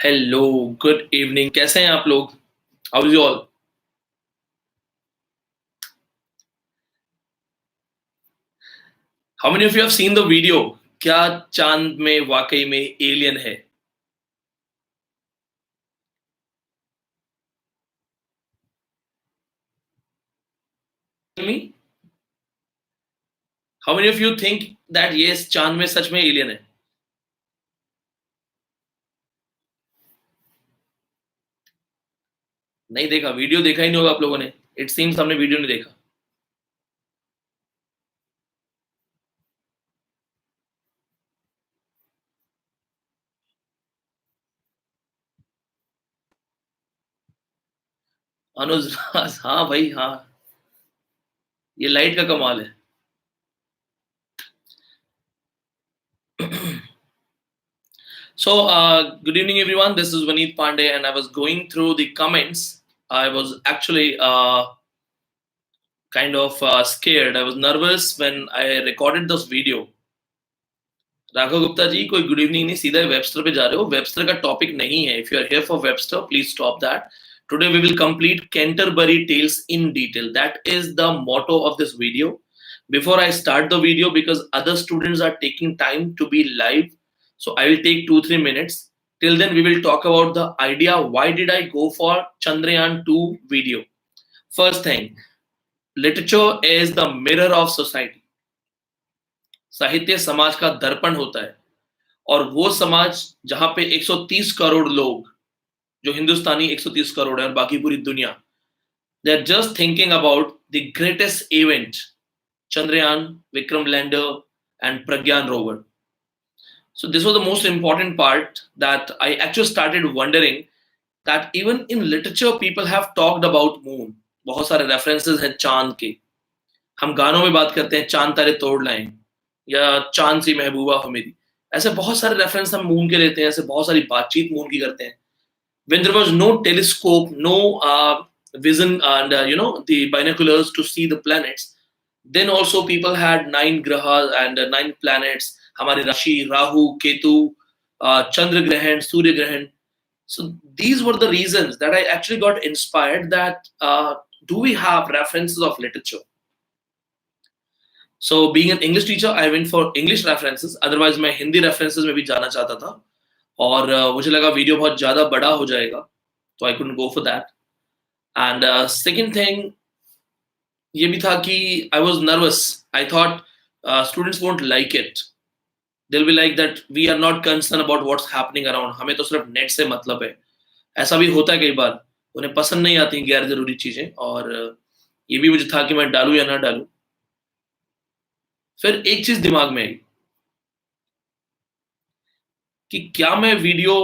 Hello, good evening. कैसे हैं आप लोग? How is you all? How many of you have seen the video? क्या चांद में वाकई में एलियन है? Me, how many of you think that yes, चांद में सच में एलियन है? नहीं देखा, वीडियो देखा ही नहीं होगा आप लोगों ने। इट सीम्स हमने वीडियो नहीं देखा। अनुज हाँ भाई हाँ, ये लाइट का कमाल है। So, good evening, everyone. This is Vaneet Pandey, and I was going through the comments. I was actually kind of scared. I was nervous when I recorded this video. Raghav Gupta ji, कोई गुड इवनिंग नहीं, सीधा Webster पे जा रहे हो। Webster का topic नहीं है। If you are here for Webster, please stop that. Today we will complete Canterbury Tales in detail. That is the motto of this video. Before I start the video, because other students are taking time to be live, so I will take 2-3 minutes. Till then, we will talk about the idea why did I go for Chandrayaan 2 video. First thing, literature is the mirror of society. साहित्य समाज का दर्पण होता है, और वो समाज जहां पे 130 करोड़ लोग, जो हिंदुस्तानी 130 करोड़ है और बाकी पूरी दुनिया, they are just thinking about the greatest event, Chandrayaan, Vikram lander and Pragyan rover. So this was the most important part, that I actually started wondering that even in literature people have talked about moon. बहुत सारे references हैं चांद के। हम गानों में बात करते हैं चांद तारे तोड़ लाएं, या चांद सी महबूबा हो मेरी। ऐसे बहुत सारे रेफरेंस हम मून के लेते हैं, ऐसे बहुत सारी बातचीत मून की करते हैं। When there was no telescope, no vision and the binoculars to see the planets, then also people had 9 grahas and 9 planets. हमारी राशि, राहु, केतु, चंद्र ग्रहण, सूर्य ग्रहण. So these were the reasons that I actually got inspired, that do we have references of literature? So being an English teacher, I went for English references. Otherwise मैं Hindi references में भी जाना चाहता था, और मुझे लगा वीडियो बहुत ज़्यादा बड़ा हो जाएगा, तो I couldn't go for that. And second thing ये भी था कि I was nervous. I thought students won't like it. They'll be like that we are not concerned about what's happening around. हमें तो सिर्फ नेट से मतलब है। ऐसा भी होता है कई बार, उन्हें पसंद नहीं आती गैर जरूरी चीजें, और ये भी मुझे था कि मैं डालूं या ना डालूं। फिर एक चीज दिमाग में आई कि क्या मैं वीडियो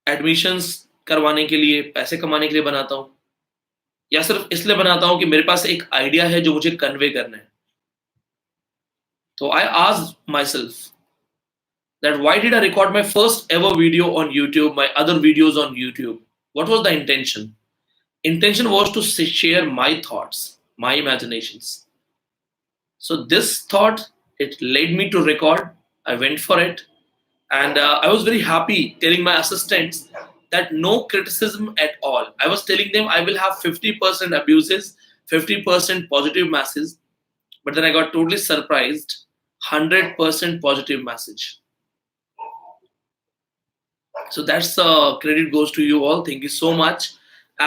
एडमिशंस करवाने के लिए, पैसे कमाने के लिए बनाता हूं, या सिर्फ इसलिए बनाता हूं कि मेरे पास एक आइडिया है जो मुझे कन्वे करना है। तो I asked my self that why did I record my first ever video on YouTube, my other videos on YouTube? What was the intention? Intention was to share my thoughts, my imaginations. So this thought, it led me to record. I went for it, and I was very happy telling my assistants that no criticism at all. I was telling them I will have 50% abuses, 50% positive messages, but then I got totally surprised. 100% positive message. So that's credit goes to you all. Thank you so much.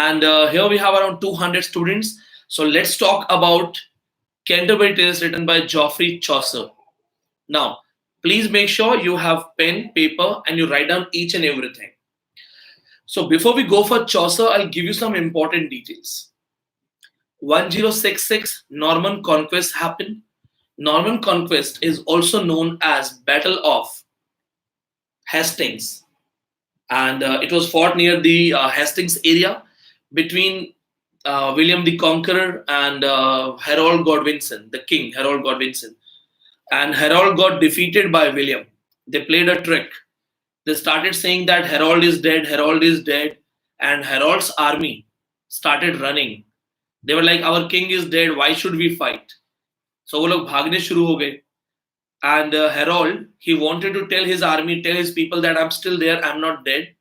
And here we have around 200 students. So let's talk about Canterbury Tales written by Geoffrey Chaucer. Now, please make sure you have pen, paper, and you write down each and everything. So before we go for Chaucer, I'll give you some important details. 1066 Norman Conquest happened. Norman Conquest is also known as Battle of Hastings, and it was fought near the Hastings area between William the Conqueror and Harold Godwinson, the king, Harold Godwinson. And Harold got defeated by William. They played a trick. They started saying that Harold is dead, Harold is dead, and Harold's army started running. They were like, our king is dead, why should we fight? So वो लोग भागने शुरू हो गए. And Harold, he wanted to tell his army, tell his people that I'm still there, I'm not dead.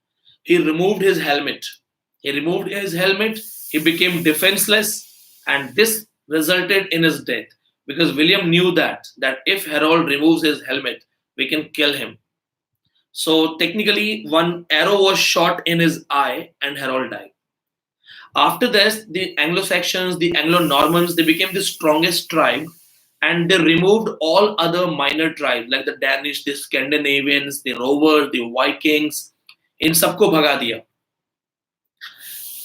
He removed his helmet. He became defenseless, and this resulted in his death because William knew that if Harold removes his helmet, we can kill him. So technically, one arrow was shot in his eye, and Harold died. After this, the Anglo-Saxons, the Anglo-Normans, they became the strongest tribe, and they removed all other minor tribes like the Danish, the Scandinavians, the Rovers, the Vikings. इन सबको भगा दिया.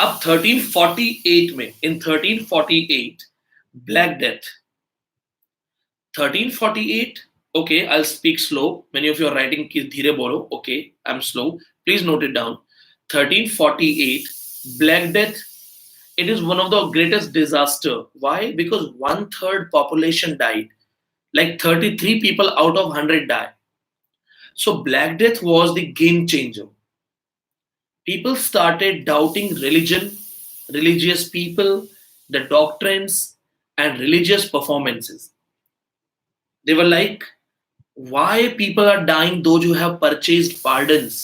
अब 1348 में, in 1348, Black Death. 1348, okay, I'll speak slow. Many of you are writing ki dheere bolo. Okay, I'm slow. Please note it down. 1348, Black Death. It is one of the greatest disaster. Why? Because 1/3 population died. Like 33 people out of 100 died. So Black Death was the game changer. People started doubting religion, religious people, the doctrines, and religious performances. They were like, why people are dying those who have purchased pardons?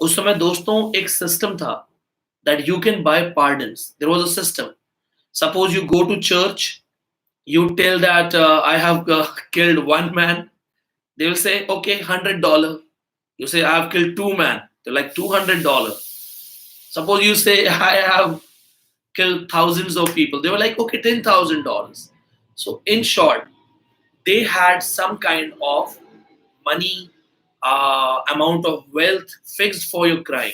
उस समय दोस्तों एक system था that you can buy pardons. There was a system. Suppose you go to church, you tell that I have killed one man. They will say, okay, $100. You say, I have killed two men. They're like $200. Suppose you say, I have killed thousands of people. They were like, okay, $10,000. So in short, they had some kind of money, amount of wealth fixed for your crime.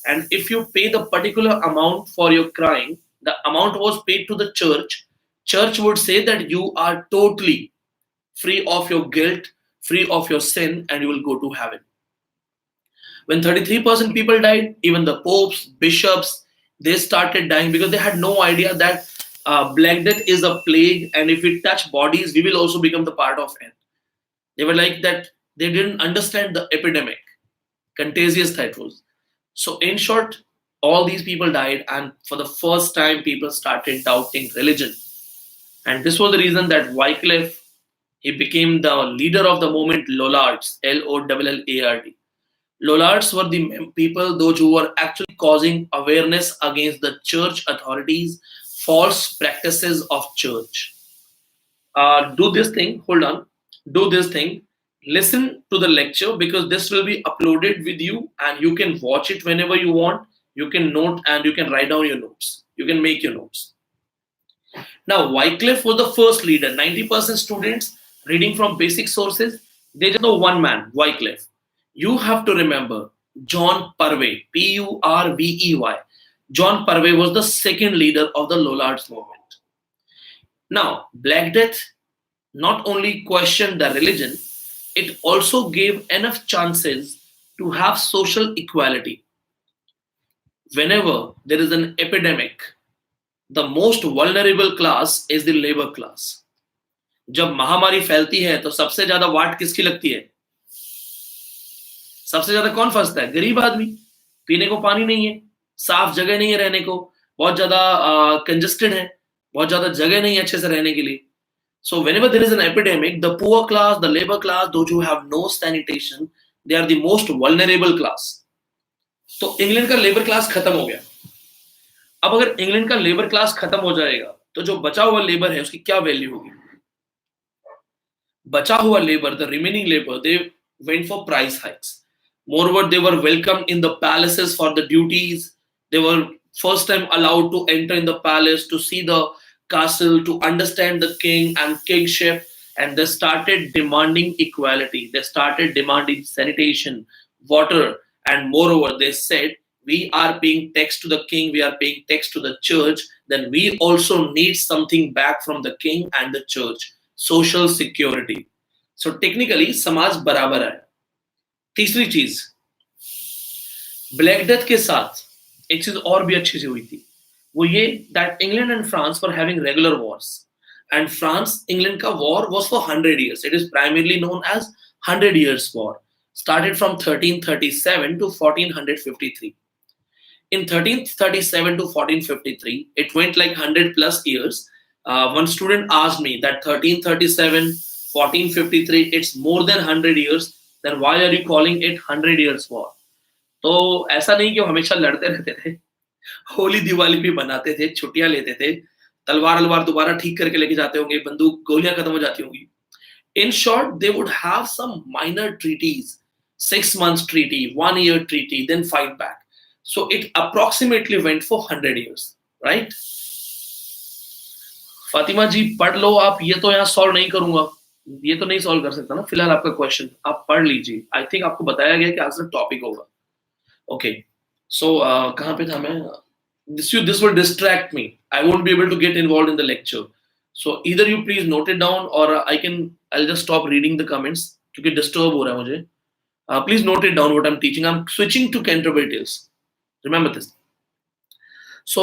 And if you pay the particular amount for your crime, the amount was paid to the church. Church would say that you are totally free of your guilt, free of your sin, and you will go to heaven. When 33% people died, even the popes, bishops, they started dying because they had no idea that Black Death is a plague, and if we touch bodies, we will also become the part of it. They were like that. They didn't understand the epidemic, contagious that it was. So in short, all these people died, and for the first time, people started doubting religion. And this was the reason that Wycliffe, he became the leader of the movement Lollards, Lollards. Lollards were the people, those who were actually causing awareness against the church authorities, false practices of church. Do this thing, hold on, do this thing, listen to the lecture because this will be uploaded with you and you can watch it whenever you want. You can note and you can write down your notes. You can make your notes. Now, Wycliffe was the first leader. 90% students reading from basic sources, they just know one man, Wycliffe. You have to remember John Purvey, Purvey. John Purvey was the second leader of the Lollards movement. Now, Black Death not only questioned the religion, it also gave enough chances to have social equality. Whenever there is an epidemic, the most vulnerable class is the labor class. जब महामारी फैलती है तो सबसे ज्यादा वाट किसकी लगती है? सबसे ज्यादा कौन फंसता है? गरीब आदमी. पीने को पानी नहीं है, साफ जगह नहीं है रहने को, बहुत ज्यादा कंजेस्टेड है, बहुत ज्यादा जगह नहीं है अच्छे से रहने के लिए. So whenever there is an epidemic, the poor class, the labor class, those who have no sanitation, they are the most vulnerable class. तो इंग्लैंड का लेबर क्लास खत्म हो गया. अब अगर इंग्लैंड का लेबर क्लास खत्म हो जाएगा तो जो बचा हुआ लेबर है उसकी क्या वैल्यू होगी? बचा हुआ labour, the remaining labor, they went for price hikes. Moreover, they were welcomed in the palaces for the duties. They were first time allowed to enter in the palace, to see the castle, to understand the king and kingship, and they started demanding equality. They started demanding sanitation, water, and moreover, they said, we are paying tax to the king, we are paying tax to the church, then we also need something back from the king and the church. Social security. So technically, समाज बराबर है. तीसरी चीज, black death के साथ एक चीज और भी अच्छी सी हुई थी, वो ये that England and France were having regular wars, and France England का war was for 100 years. It is primarily known as 100 years war. Started from 1337 to 1453. In 1337 to 1453, it went like 100 plus years. One student asked me that 1337, 1453, it's more than 100 years. Then why are you calling it 100 years war? तो तो ऐसा नहीं कि वो हमेशा लड़ते रहते थे, होली दिवाली भी मनाते थे, छुट्टियां लेते थे, तलवार दोबारा ठीक करके लेके जाते होंगे, बंदूक गोलियां खत्म हो जाती होंगी. In short, they would have some minor treaties, 6 months treaty, 1 year treaty, then fight back. So it approximately went for 100 years, right? Fatima जी पढ़ लो आप, ये तो यहाँ सॉल्व नहीं करूंगा, ये तो नहीं सॉल्व कर सकता ना फिलहाल आपका क्वेश्चन, आप पढ़ लीजिए. आई थिंक आपको बताया गया कि आज टॉपिक होगा. ओके, सो कहाँ पे था मैं? This will distract me. I won't be able to get involved in the lecture. So either you please note it down or I'll just stop reading the comments क्योंकि disturb हो रहा है मुझे. Please note it down what I'm teaching. I'm switching to Canterbury Tales. Remember this. So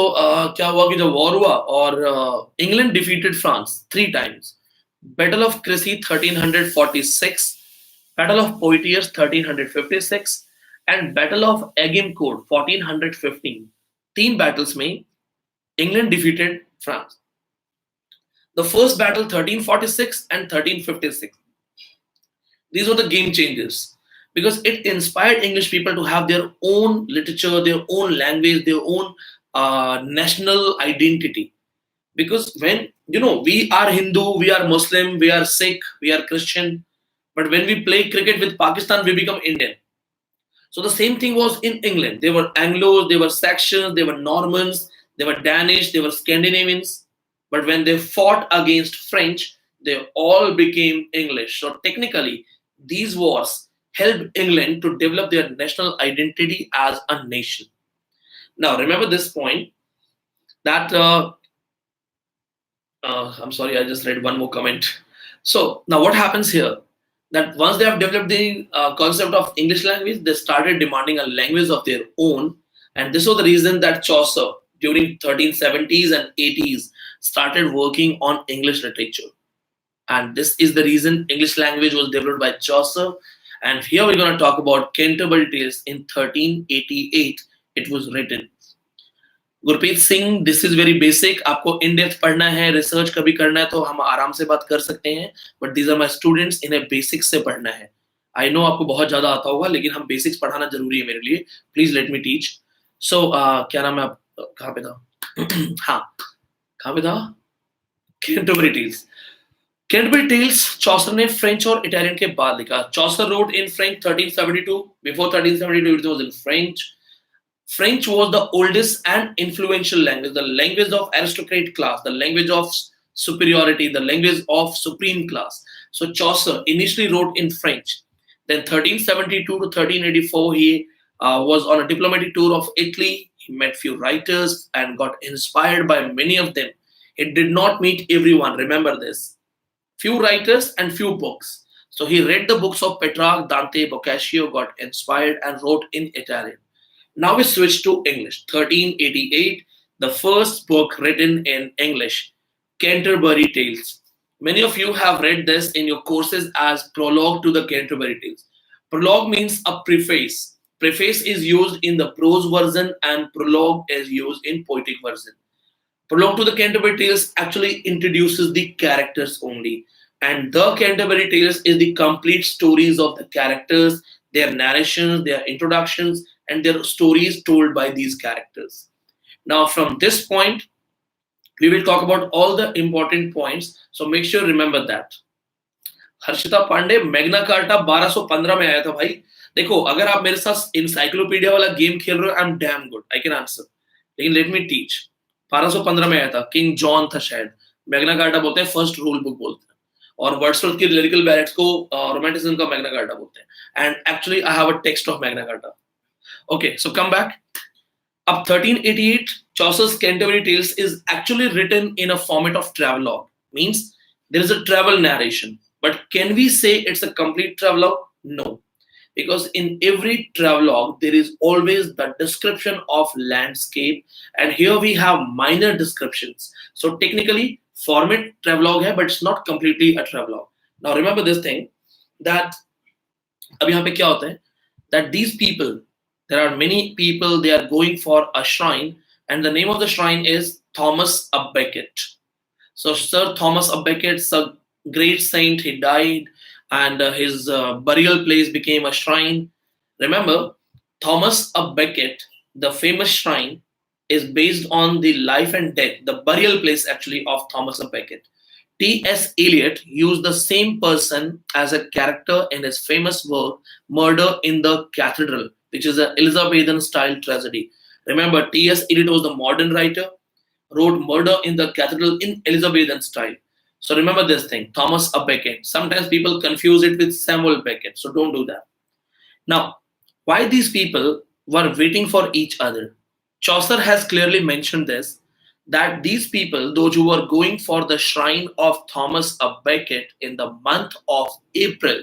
क्या हुआ कि जब war हुआ और England defeated France 3 times. Battle of Crecy 1346, Battle of Poitiers 1356 and Battle of Agincourt 1415. 3 battles में England defeated France. The first battle 1346 and 1356. These were the game changers because it inspired English people to have their own literature, their own language, their own national identity. Because when, we are Hindu, we are Muslim, we are Sikh, we are Christian, but when we play cricket with Pakistan, we become Indian. So the same thing was in England. They were Anglos, they were Saxons, they were Normans, they were Danish, they were Scandinavians. But when they fought against French, they all became English. So technically, these wars helped England to develop their national identity as a nation. Now, remember this point that, I'm sorry, I just read one more comment. So now what happens here? That once they have developed the concept of English language, they started demanding a language of their own. And this was the reason that Chaucer, during 1370s and 80s, started working on English literature. And this is the reason English language was developed by Chaucer. And here we're going to talk about Canterbury Tales in 1388. It was written. Gurpreet Singh, this is very basic. आपको in depth पढ़ना है, research कभी करना है तो हम आराम से बात कर सकते हैं, but these are my students, इन्हें बेसिक्स से पढ़ना है. आई नो आपको बहुत ज्यादा आता होगा, लेकिन हम बेसिक्स पढ़ाना जरूरी है मेरे लिए. Please let me teach. So क्या नाम है आप, कहाँ पे था? हाँ, कहाँ पे था? Canterbury Tales. Canterbury Tales Chaucer ने फ्रेंच और इटालियन के बाद लिखा. Chaucer wrote in French 1372. Before 1372 it was in French. French was the oldest and influential language, the language of aristocratic class, the language of superiority, the language of supreme class. So Chaucer initially wrote in French. Then 1372 to 1384, he was on a diplomatic tour of Italy. He met few writers and got inspired by many of them. It did not meet everyone, remember this. Few writers and few books. So he read the books of Petrarch, Dante, Boccaccio, got inspired and wrote in Italian. Now we switch to English. 1388, the first book written in English, Canterbury Tales. Many of you have read this in your courses as prologue to the Canterbury Tales. Prologue means a preface. Preface is used in the prose version and prologue is used in poetic version. Prologue to the Canterbury Tales actually introduces the characters only. And the Canterbury Tales is the complete stories of the characters, their narrations, their introductions, and their stories told by these characters. Now, from this point, we will talk about all the important points. So make sure remember that. Harshita Pandey, Magna Carta 1215 में आया था भाई. देखो, अगर आप मेरे साथ encyclopedia वाला गेम खेल रहे हो, I am damn good, I can answer. लेकिन लेट मी टीच. 1215 में आया था, किंग जॉन था शायद. मैग्ना कार्टा बोलते हैं, फर्स्ट रूल बुक बोलते हैं. और वर्ड्सवर्थ की लिरिकल बैलेट्स को रोमांटिसिज्म का मैग्ना कार्टा बोलते हैं. And actually I have a text of Magna carta. Okay, so come back. Up 1388, Chaucer's Canterbury Tales is actually written in a format of travelogue. Means there is a travel narration. But can we say it's a complete travelogue? No. Because in every travelogue, there is always the description of landscape. And here we have minor descriptions. So technically, format travelogue hai, but it's not completely a travelogue. Now remember this thing, that अब यहाँ पे क्या होता है? That these people, there are many people, they are going for a shrine, and the name of the shrine is Thomas à Becket. So Sir Thomas à Becket, a great saint, he died, and his burial place became a shrine. Remember, Thomas a Becket, the famous shrine, is based on the life and death, the burial place actually of Thomas a Becket. T.S. Eliot used the same person as a character in his famous work Murder in the Cathedral, which is an Elizabethan style tragedy. Remember, T.S. Eliot was the modern writer, wrote Murder in the Cathedral in Elizabethan style. So remember this thing, Thomas a Becket. Sometimes people confuse it with Samuel Beckett, so don't do that. Now, why these people were waiting for each other? Chaucer has clearly mentioned this, that these people, those who were going for the shrine of Thomas a Becket in the month of April,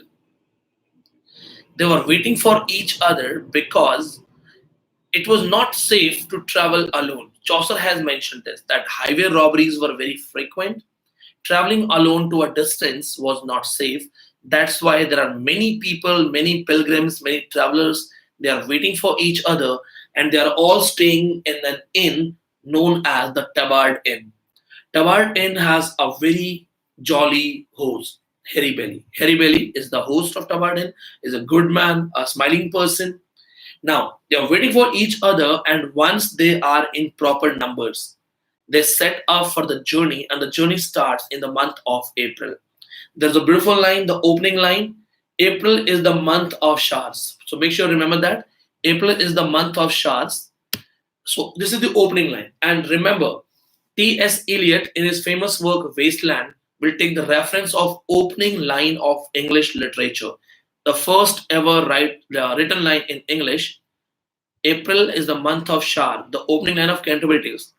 they were waiting for each other because it was not safe to travel alone. Chaucer has mentioned this, that highway robberies were very frequent. Traveling alone to a distance was not safe. That's why there are many people, many pilgrims, many travelers. They are waiting for each other, and they are all staying in an inn known as the Tabard Inn. Tabard Inn has a very jolly host, Harry Belly. Harry Belly is the host of Tabard Inn, is a good man, a smiling person. Now, they are waiting for each other, and once they are in proper numbers, they set off for the journey, and the journey starts in the month of April. There's a beautiful line, the opening line. April is the month of showers. So make sure you remember that. April is the month of showers. So this is the opening line. And remember, T.S. Eliot in his famous work Wasteland will take the reference of opening line of English literature. The first ever written line in English. April is the month of shower, the opening line of Canterbury Tales.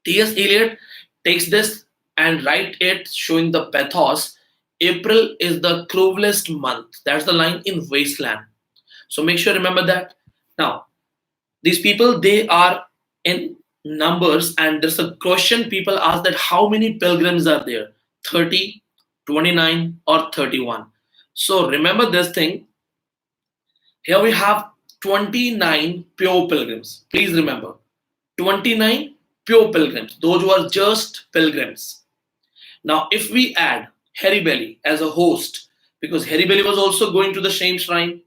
T.S. Eliot takes this and write it showing the pathos. April is the cruelest month. That's the line in Wasteland. So make sure you remember that. Now, these people, they are in numbers, and there's a question people ask, that how many pilgrims are there? 30, 29, or 31? So remember this thing. Here we have 29 pure pilgrims. Please remember, 29 pure pilgrims, those who are just pilgrims. Now, if we add Harry Belly as a host, because Harry Belly was also going to the same shrine,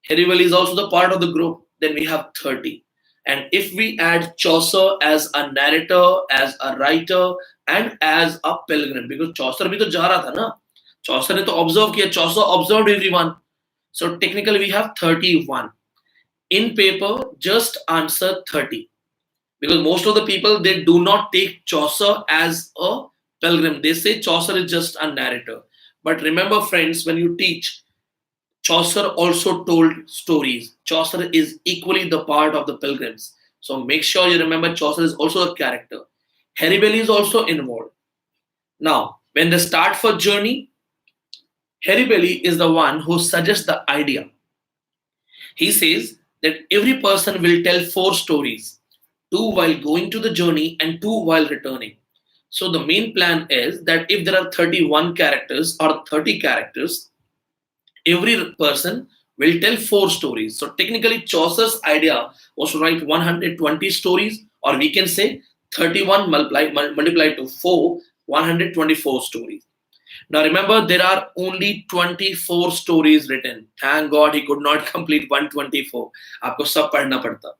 Harry Belly is also the part of the group, then we have 30. And if we add Chaucer as a narrator, as a writer, and as a pilgrim, because Chaucer bhi to ja raha tha na, Chaucer ne to observe kiya, Chaucer observed everyone. So technically we have 31. In paper, just answer 30, because most of the people, they do not take Chaucer as a pilgrim. They say Chaucer is just a narrator. But remember, friends, when you teach, Chaucer also told stories. Chaucer is equally the part of the pilgrims. So make sure you remember Chaucer is also a character. Harry Belly is also involved. Now, when they start for journey, Harry Belly is the one who suggests the idea. He says that every person will tell 4 stories, 2 while going to the journey and 2 while returning. So the main plan is that if there are 31 characters or 30 characters, every person will tell 4 stories. So technically, Chaucer's idea was to write 120 stories, or we can say 31 multiplied to 4, 124 stories. Now remember, there are only 24 stories written. Thank God he could not complete 124. आपको सब पढ़ना पड़ता.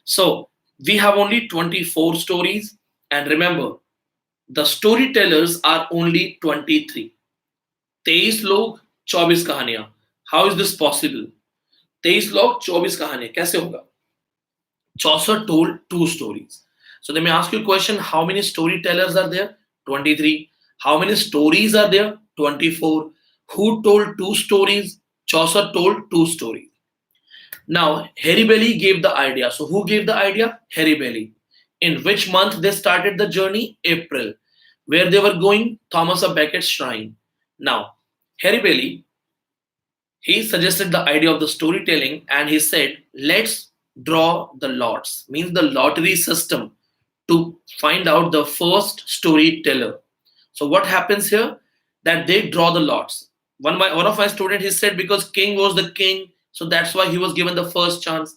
So we have only 24 stories, and remember, the storytellers are only 23. 23 लोग 24 कहानियां. How is this possible? 23 लोग 24 कहानियां कैसे होगा? Chaucer told 2 stories. So they may ask you a question, how many storytellers are there? 23. How many stories are there? 24. Who told 2 stories? Chaucer told 2 stories. Now, Harry Belly gave the idea. So who gave the idea? Harry Belly. In which month they started the journey? April. Where they were going? Thomas a Becket's shrine. Now, Harry Belly, he suggested the idea of the storytelling, and he said, let's draw the lots, means the lottery system, to find out the first storyteller. So what happens here? That they draw the lots. One of my students, he said, because king was the king, so that's why he was given the first chance.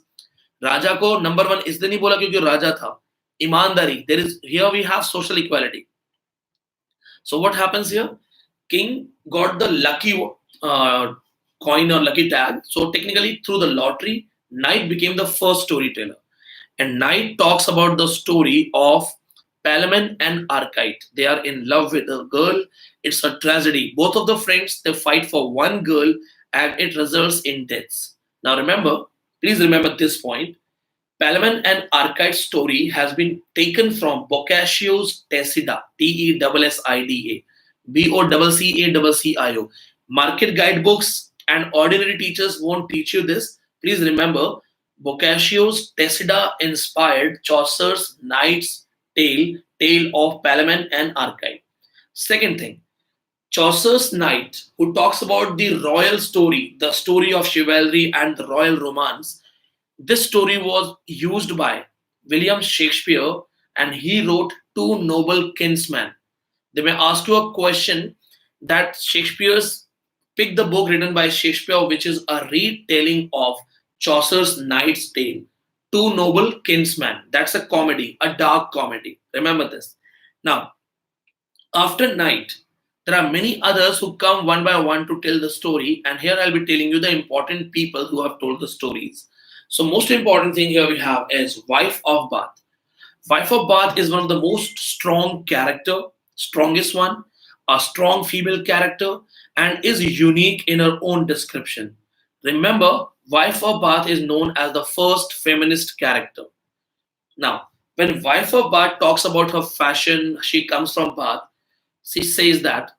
Raja ko number 1 इसलिए नहीं बोला क्योंकि राजा था. ईमानदारी. There is, here we have social equality. So what happens here? King got the lucky coin or lucky tag. So technically, through the lottery, Knight became the first storyteller. And Knight talks about the story of Plowman and Archite. They are in love with a girl. It's a tragedy. Both of the friends they fight for one girl, and it results in deaths. Now remember, please remember this point. Plowman and Archite's story has been taken from Boccaccio's Tessida, Tessida, Boccacio. Market guidebooks and ordinary teachers won't teach you this. Please remember, Boccaccio's Tessida inspired Chaucer's Knight's Tale, Tale of Plowman and Archite. Second thing, Chaucer's Knight, who talks about the royal story, the story of chivalry and the royal romance, this story was used by William Shakespeare and he wrote Two Noble Kinsmen. They may ask you a question that Shakespeare's pick the book written by Shakespeare, which is a retelling of Chaucer's Knight's Tale. Two Noble Kinsmen. That's a comedy, a dark comedy. Remember this. Now, after Knight, there are many others who come one by one to tell the story, and here I'll be telling you the important people who have told the stories. So, most important thing here we have is Wife of Bath. Wife of Bath is one of the most strong character, strongest one, a strong female character, and is unique in her own description. Remember, Wife of Bath is known as the first feminist character. Now, when Wife of Bath talks about her fashion, she comes from Bath. She says that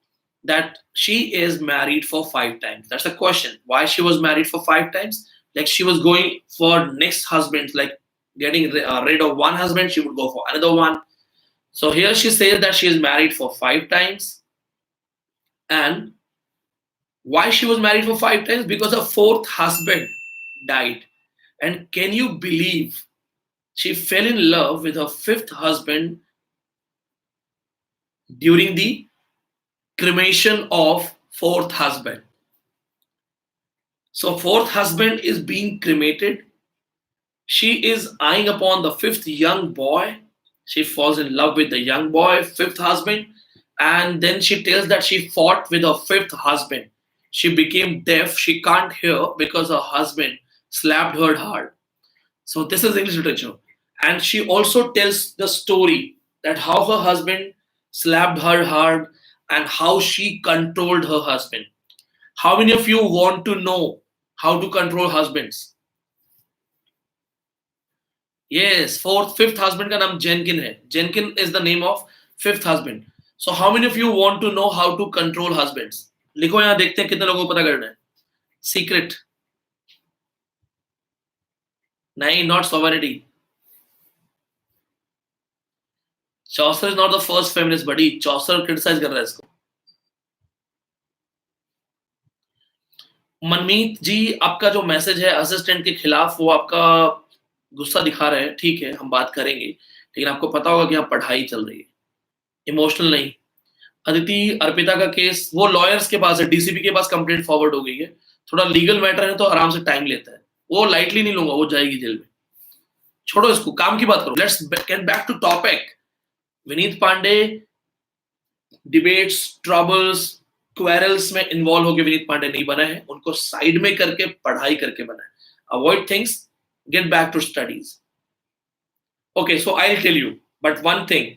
she is married for 5 times. That's the question. Why she was married for 5 times? Like she was going for next husband, like getting rid of one husband, she would go for another one. So here she says that she is married for 5 times, and why she was married for 5 times? Because her fourth husband died. And can you believe she fell in love with her fifth husband during the cremation of fourth husband? So fourth husband is being cremated. She is eyeing upon the fifth young boy. She falls in love with the young boy, fifth husband, and then she tells that she fought with her fifth husband. She became deaf. She can't hear because her husband slapped her hard. So this is English literature. And she also tells the story that how her husband slapped her hard and how she controlled her husband. How many of you want to know how to control husbands? Yes, fifth husband का नाम Jenkin है. Jenkin is the name of fifth husband. So how many of you want to know how to control husbands? लिखो यहाँ देखते हैं कितने लोगों को पता करना है. Secret. नहीं, not sovereignty. Chaucer is not the first feminist buddy. Chaucer criticize कर रहा है इसको. मनमीत जी, आपका जो मैसेज है असिस्टेंट के खिलाफ वो आपका गुस्सा दिखा रहे हैं. ठीक है, हम बात करेंगे, लेकिन आपको पता होगा कि यहाँ पढ़ाई चल रही है, इमोशनल नहीं. अदिति अर्पिता का केस वो लॉयर्स के पास है, डीसीपी के पास कंप्लेंट फॉरवर्ड हो गई है. थोड़ा लीगल मैटर है तो आराम से टाइम लेता है, वो लाइटली नहीं लूंगा, वो जाएगी जेल में. छोड़ो इसको, काम की बात करो. Let's get back to topic. Vineet Pandey debates, troubles, quarrels में इन्वॉल्व होकर विनीत पांडे नहीं बना है. उनको साइड में करके पढ़ाई करके बना है. Avoid things, get back to studies. Okay, so I will tell you, but one thing,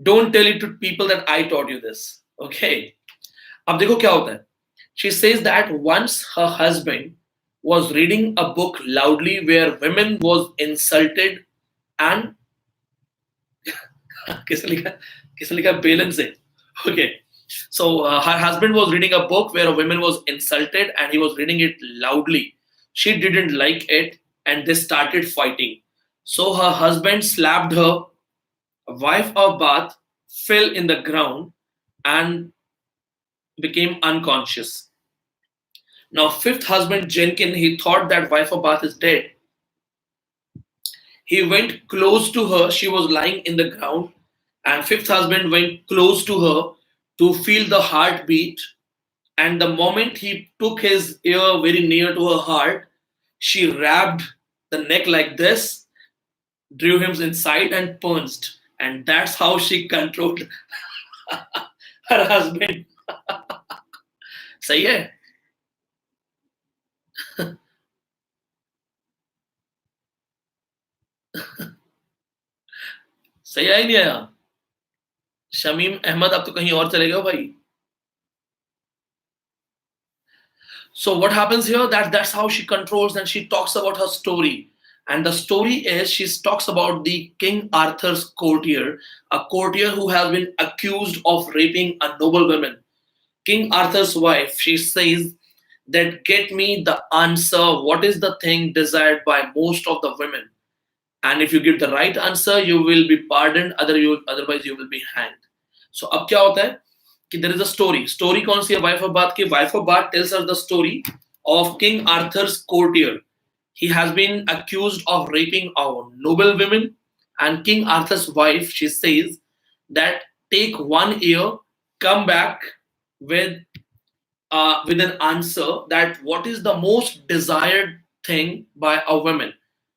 don't tell it to people that I taught you this. Okay. अब देखो क्या होता है. She says that once her husband was reading a book loudly where women was insulted and किसने लिखा बेलन से. Okay. So her husband was reading a book where a woman was insulted and he was reading it loudly. She didn't like it and they started fighting. So her husband slapped her. Wife of Bath fell in the ground and became unconscious. Now, fifth husband Jenkin, he thought that wife of Bath is dead. He went close to her. She was lying in the ground, and fifth husband went close to her to feel the heartbeat. And the moment he took his ear very near to her heart, she wrapped the neck like this, drew him inside, and punched. And that's how she controlled her husband. सही है. सही आया नहीं आया? शमीम अहमद, आप तो कहीं और चले गए हो भाई. So what happens here? That's how she controls, and she talks about her story. And the story is she talks about the King Arthur's courtier, a courtier who has been accused of raping a noble woman. King Arthur's wife, she says that get me the answer. What is the thing desired by most of the women? And if you give the right answer, you will be pardoned. Otherwise, you will be hanged. So अब क्या होता है कि there is a story. Story कौन सी है? Wife of Bath की. Wife of Bath tells us the story of King Arthur's courtier. He has been accused of raping a noble women, and King Arthur's wife, she says that take 1 year, come back with with an answer that what is the most desired thing by a woman,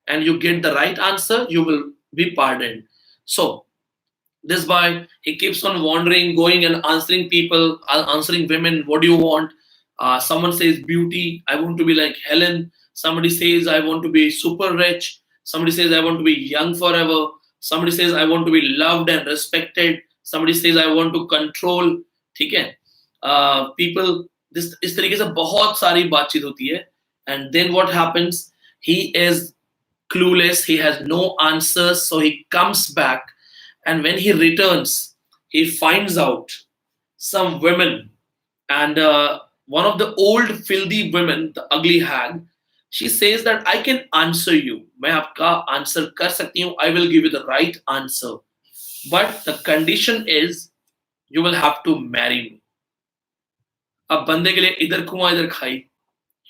and you get the right answer, you will be pardoned. So this boy, he keeps on wandering, going and answering people, answering women, what do you want? Someone says beauty, I want to be like Helen. Somebody says I want to be super rich. Somebody says I want to be young forever. Somebody says I want to be loved and respected. Somebody says I want to control. ठीक है? People, this इस तरीके से बहुत सारी बातचीत होती है. And then what happens? He is clueless. He has no answers. So he comes back, and when he returns, he finds out some women, and one of the old filthy women, the ugly hag, she says that I can answer you. मैं आपका answer कर सकती हूँ. I will give you the right answer. But the condition is you will have to marry me. अब बंदे के लिए इधर कुआं इधर खाई.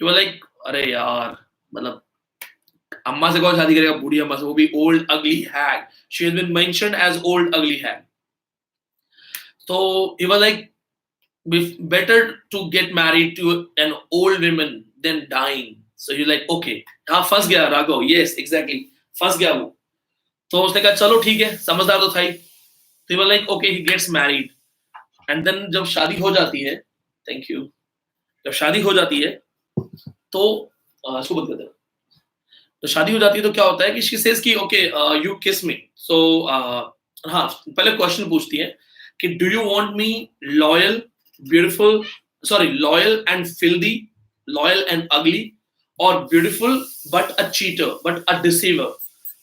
You were like, अरे यार, मतलब अम्मा से कौन शादी करेगा? बूढ़ी अम्मा से, वो भी old ugly hag. She has been mentioned as old ugly hag. So he was like, better to get married to an old woman than dying. So he's like, okay, हाँ फंस गया राघव. Yes, exactly, फंस गया वो. तो उसने कहा चलो ठीक है, समझदार तो था ही. So he was like, okay, he gets married. And then जब शादी हो जाती है, thank you, जब शादी हो जाती है तो इसको बंद कर देना. तो शादी हो जाती है तो क्या होता है कि she says कि okay, you kiss me. So हाँ, पहले क्वेश्चन पूछती है कि do you want me loyal, beautiful, sorry, loyal and filthy, loyal and ugly, or beautiful but a cheater, but a deceiver?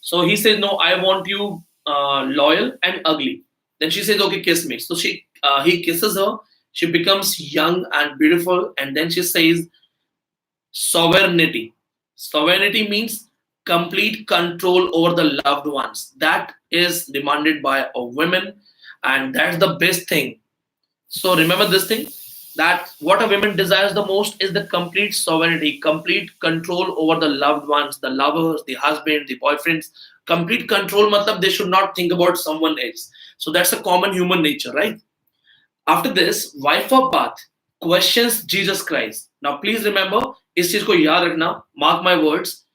So he says no, I want you loyal and ugly. Then she says okay, kiss me. So he kisses her. She becomes young and beautiful, and then she says sovereignty. Sovereignty means complete control over the loved ones. That is demanded by a woman, and that's the best thing. So remember this thing, that what a woman desires the most is the complete sovereignty, complete control over the loved ones, the lovers, the husband, the boyfriends. Complete control matlab they should not think about someone else. So that's a common human nature, right? After this, wife of Bath questions Jesus Christ. Now please remember, इस चीज को याद रखना, mark my words.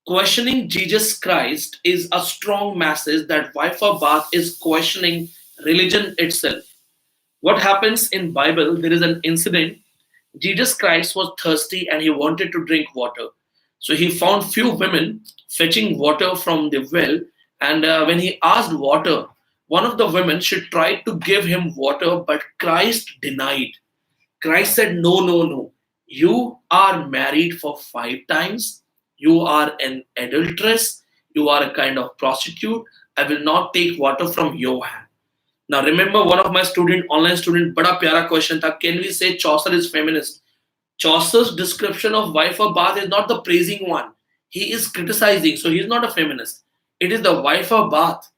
Questioning Jesus Christ is a strong message that wife of Bath is questioning religion itself. What happens in Bible? There is an incident. Jesus Christ was thirsty and he wanted to drink water. So he found few women fetching water from the well, and when he asked water, one of the women, she tried to give him water, but Christ denied. Christ said, no, no, no. You are married for 5 times. You are an adulteress. You are a kind of prostitute. I will not take water from your hand. Now remember, one of my student, online student, बड़ा प्यारा question था. Can we say Chaucer is feminist? Chaucer's description of wife of Bath is not the praising one. He is criticizing, so he is not a feminist. It is the wife of Bath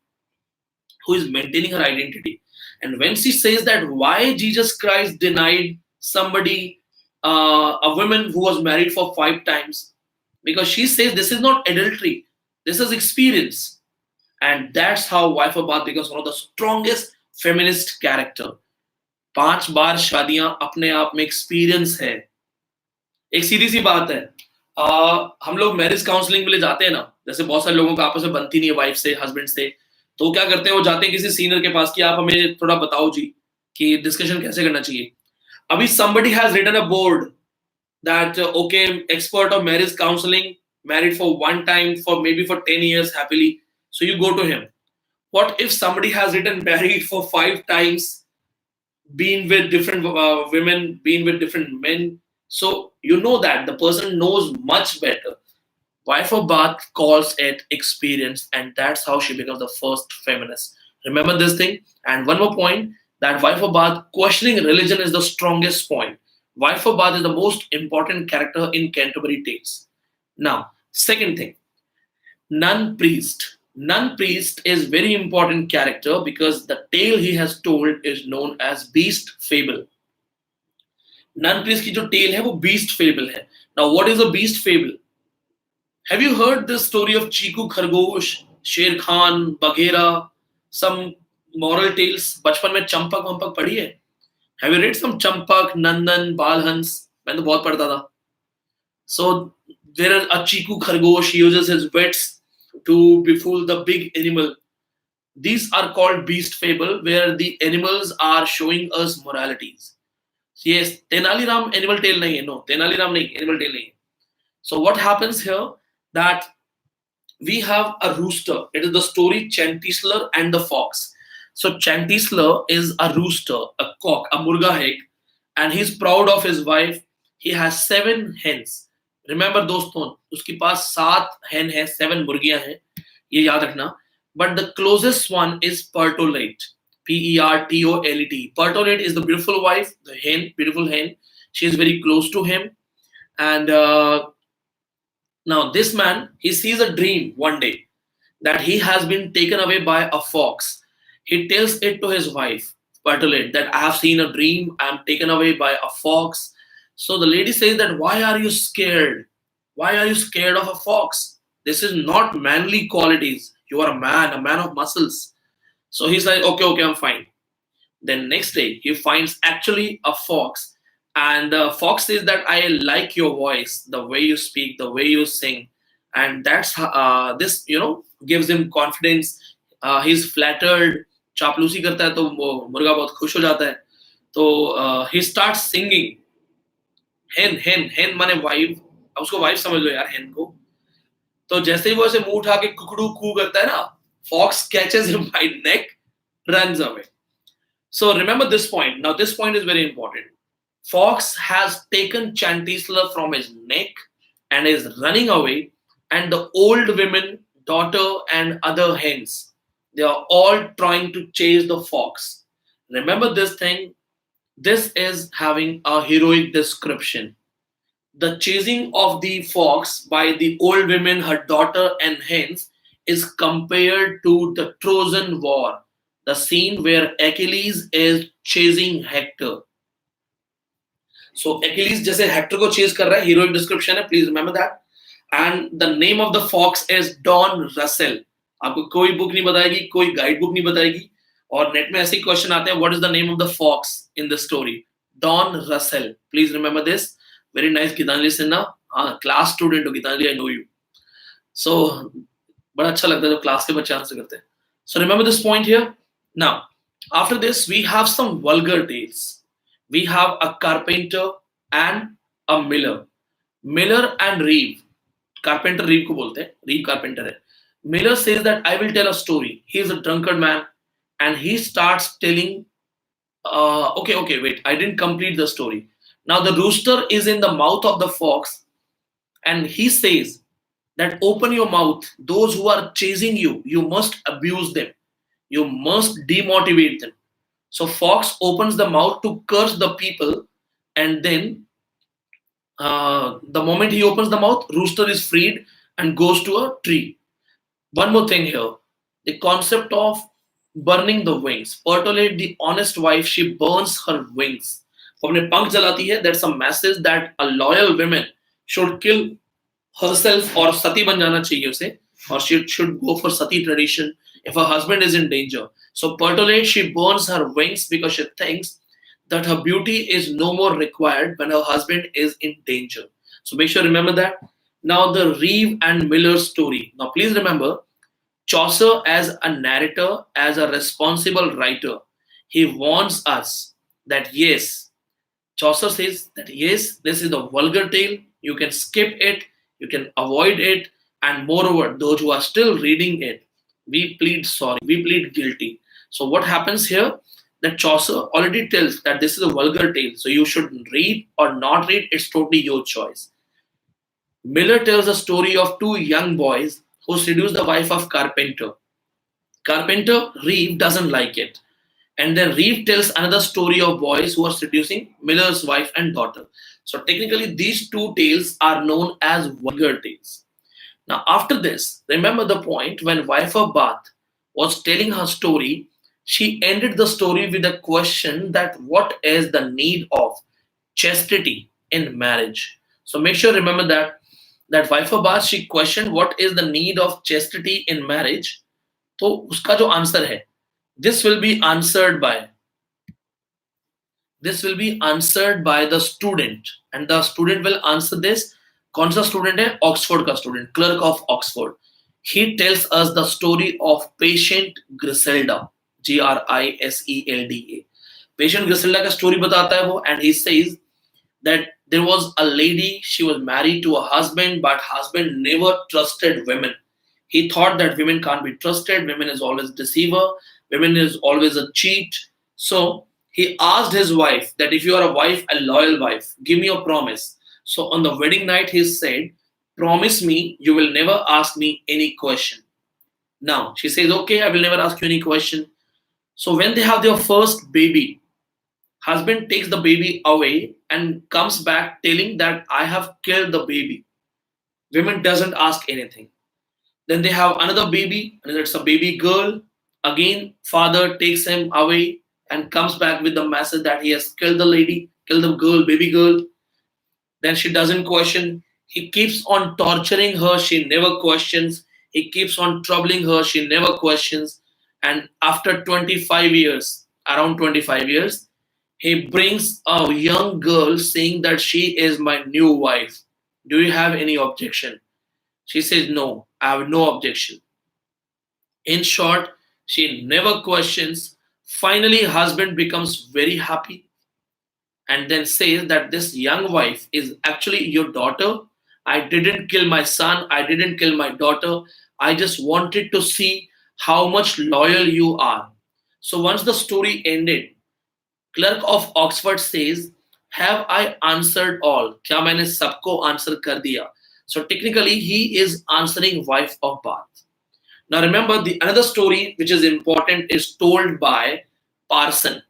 who is maintaining her identity. And when she says that why Jesus Christ denied somebody, a woman who was married for 5 times, because she says this is not adultery, this is experience. And that's how wife of Bath becomes one of the strongest feminist character. 5 बार शादियां अपने आप में experience है. एक सीधी सी बात है, हम लोग मैरिज काउंसलिंग के लिए जाते हैं ना, जैसे बहुत सारे लोगों का आपस में बनती नहीं है वाइफ से, हस्बैंड से, तो क्या करते हैं, वो जाते हैं किसी सीनियर के पास कि आप हमें थोड़ा बताओ जी कि डिस्कशन कैसे करना चाहिए. अभी somebody has written a board that okay, expert of marriage counseling, married for 1 time for maybe for 10 years happily. So you go to him. What if somebody has written married for 5 times, been with different women, been with different men? So you know that the person knows much better. Wife of Bath calls it experience, and that's how she becomes the first feminist. Remember this thing? And one more point, that Wife of Bath questioning religion is the strongest point. Wife of Bath is the most important character in Canterbury Tales. Now, second thing, nun priest. Nun priest is very important character because the tale he has told is known as beast fable. Nun priest की जो tale है वो beast fable है. Now, what is a beast fable? Have you heard the story of Chiku Khargosh, Sher Khan, Bagheera, some moral tales? बचपन में चंपक वंपक पढ़ी है? Have you read some Champak, नंदन, बालहंस? मैंने तो बहुत पढ़ता था. So there is a Chiku Khargosh, he uses his wits to befool the big animal. These are called beast fable, where the animals are showing us moralities. Yes, Tenali Ram animal tale nahi hai. No, Tenali Ram nahi, animal tale nahi hai. So what happens here? That we have a rooster. It is the story Chanticleer and the Fox. So Chanticleer is a rooster, a cock, a murga egg, and he's proud of his wife. He has 7 hens. Remember दोस्तों, उसके पास 7 hen है, 7 मुर्गियां हैं. ये याद रखना. But the closest one is Pertolate. Pertolet. Pertolate is the beautiful wife, the hen, beautiful hen. She is very close to him, and now this man, he sees a dream one day that he has been taken away by a fox. He tells it to his wife, Pertolate, that I have seen a dream, I am taken away by a fox. So the lady says that, why are you scared? Why are you scared of a fox? This is not manly qualities. You are a man of muscles. So he's like, okay, I'm fine. Then next day, he finds actually a fox. And the fox says that I like your voice, the way you speak, the way you sing. And that's this, gives him confidence. He's flattered. चापलूसी करता है तो वो मुर्गा बहुत खुश हो जाता है. तो he starts singing. hen माने वाइफ. अब उसको वाइफ समझ लो यार, hen को. तो जैसे ही वो ऐसे मुंह उठा के कुकड़ू कू करता है ना, fox catches him by neck, runs away. So remember this point. Now this point is very important. Fox has taken Chanticleer from his neck and is running away, and the old women, daughter and other hens, they are all trying to chase the fox. Remember this thing. This is having a heroic description. The chasing of the fox by the old women, her daughter and hens is compared to the Trojan War, the scene where Achilles is chasing Hector. So Achilles जैसे Hector को chase कर रहा है, heroic description है, please remember that. And the name of the fox is Don Russell. आपको कोई book नहीं बताएगी, कोई guide book नहीं बताएगी, और net में ऐसे question आते हैं, what is the name of the fox in the story? Don Russell. Please remember this. Very nice, Gitanjali Sinha. Class student हो Gitanjali, I know you. So बड़ा अच्छा लगता है जब class के बच्चे आंसर करते हैं. So remember this point here. Now, after this, we have some vulgar tales. We have a carpenter and a miller. Miller and Reeve. Carpenter Reeve को बोलते हैं. Reeve carpenter है. Miller says that I will tell a story. He is a drunkard man, and he starts telling. Okay, wait. I didn't complete the story. Now the rooster is in the mouth of the fox, and he says that open your mouth. Those who are chasing you, you must abuse them. You must demotivate them. So fox opens the mouth to curse the people, and then the moment he opens the mouth, rooster is freed and goes to a tree. One more thing here, the concept of burning the wings. Pertolate, the honest wife, she burns her wings. वो अपने पंख जलाती है. That's a message that a loyal woman should kill herself or sati बन जाना चाहिए उसे, or she should go for sati tradition if her husband is in danger. So Pertolate, she burns her wings because she thinks that her beauty is no more required when her husband is in danger. So make sure you remember that. Now the Reeve and Miller story. Now please remember, Chaucer as a narrator, as a responsible writer, he warns us that yes, Chaucer says that yes, this is a vulgar tale. You can skip it, you can avoid it, and moreover, those who are still reading it, We plead sorry, we plead guilty. So what happens here? That Chaucer already tells that this is a vulgar tale, so you should read or not read, it's totally your choice. Miller tells a story of two young boys who seduce the wife of carpenter. Carpenter, Reeve, doesn't like it. And then Reeve tells another story of boys who are seducing Miller's wife and daughter. So technically, these two tales are known as vulgar tales. Now, after this, remember the point when wife of Bath was telling her story, she ended the story with a question that what is the need of chastity in marriage? So make sure remember that wife of Bath she questioned what is the need of chastity in marriage. तो उसका जो answer है this will be answered by the student, and the student will answer this. कौन सा student है? Oxford का student, clerk of Oxford. He tells us the story of patient Griselda, Griselda. Patient Griselda का story बताता है वो, and he says that there was a lady, she was married to a husband, but husband never trusted women. He thought that women can't be trusted, women is always deceiver, women is always a cheat. So he asked his wife that if you are a wife, a loyal wife, give me a promise. So on the wedding night he said, promise me you will never ask me any question. Now she says, okay, I will never ask you any question. So when they have their first baby, husband takes the baby away and comes back telling that I have killed the baby. Women doesn't ask anything. Then they have another baby, and it's a baby girl. Again, father takes him away and comes back with the message that he has killed the lady, killed the girl, baby girl. Then she doesn't question. He keeps on torturing her. She never questions. He keeps on troubling her. She never questions. And after 25 years, around 25 years, he brings a young girl saying that she is my new wife. Do you have any objection? She says, no, I have no objection. In short, she never questions. Finally, husband becomes very happy and then says that this young wife is actually your daughter. I didn't kill my son. I didn't kill my daughter. I just wanted to see how much loyal you are. So once the story ended, clerk of Oxford says, have I answered all? क्या मैंने सबको answer कर दिया? So technically, he is answering wife of Bath. Now remember, the another story which is important is told by Parson.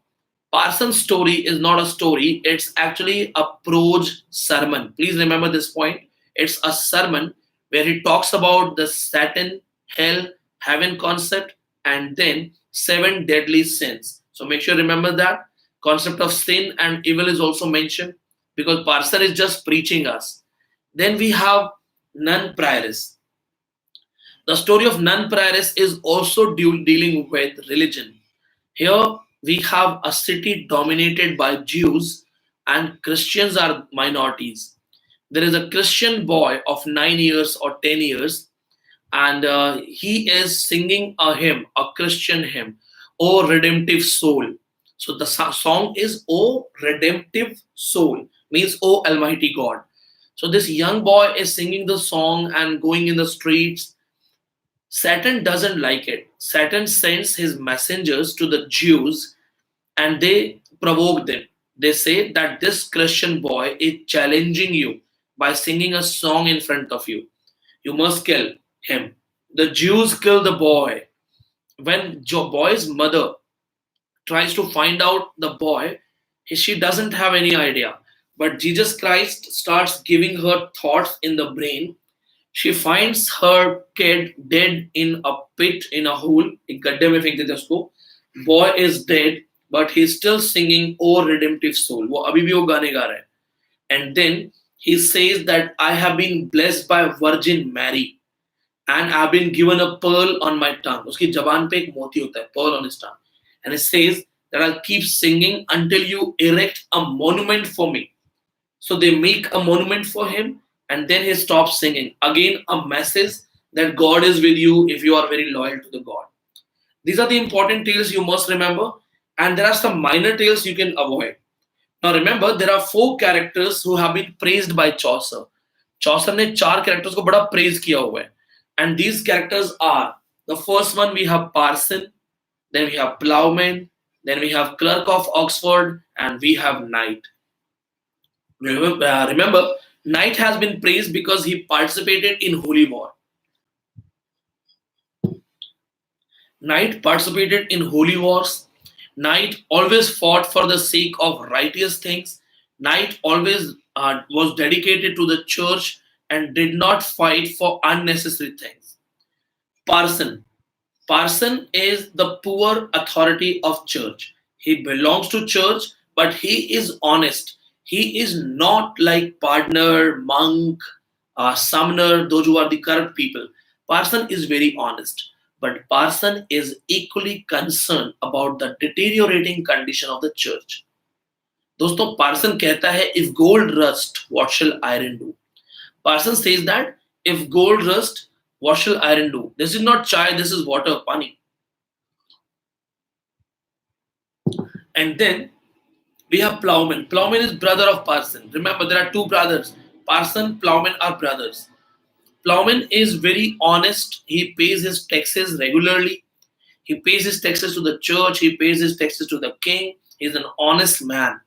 Parson's story is not a story, it's actually a prose sermon. Please remember this point. It's a sermon where he talks about the Satan, hell, heaven concept, and then 7 deadly sins. So make sure remember that. Concept of sin and evil is also mentioned because Parson is just preaching us. Then we have Nun Prioress. The story of Nun Prioress is also dealing with religion. Here we have a city dominated by Jews and Christians are minorities. There is a Christian boy of 9 years or 10 years, and he is singing a hymn, a Christian hymn, O Redemptive Soul. So the song is O Redemptive Soul, means O Almighty God. So this young boy is singing the song and going in the streets. Satan doesn't like it. Satan sends his messengers to the Jews and they provoke them. They say that this Christian boy is challenging you by singing a song in front of you. You must kill him. The Jews kill the boy. When the boy's mother tries to find out the boy, she doesn't have any idea. But Jesus Christ starts giving her thoughts in the brain. She finds her kid dead in a pit, in a hole. एक गड्ढे में फेंक देते हैं उसको. Boy is dead, but he's still singing "O Redemptive Soul." वो अभी भी वो गाने गा रहा है. And then he says that I have been blessed by Virgin Mary, and I've been given a pearl on my tongue. उसकी जबान पे एक मोती होता है, pearl on his tongue. And it says that I'll keep singing until you erect a monument for me. So they make a monument for him, and then he stops singing. Again, a message that God is with you if you are very loyal to the God. These are the important tales you must remember, and there are some minor tales you can avoid. Now remember, there are 4 characters who have been praised by Chaucer. Chaucer ने 4 characters को बड़ा praise किया हुआ है, and these characters are The first one we have parson, then we have plowman, then we have clerk of Oxford, and we have knight. Remember, knight has been praised because he participated in holy war. Knight participated in holy wars. Knight always fought for the sake of righteous things. Knight always was dedicated to the church and did not fight for unnecessary things. Parson. Parson is the poor authority of church. He belongs to church, but he is honest. He is not like partner, monk, summoner, those who are the corrupt people. Parson is very honest, but Parson is equally concerned about the deteriorating condition of the church. दोस्तों person कहता है if gold rust what shall iron do. Parson says that if gold rust what shall iron do. This is not chai, this is water, pani. And then we have Plowman. Plowman is brother of Parson. Remember, there are two brothers. Parson, Plowman are brothers. Plowman is very honest. He pays his taxes regularly. He pays his taxes to the church. He pays his taxes to the king. He's an honest man.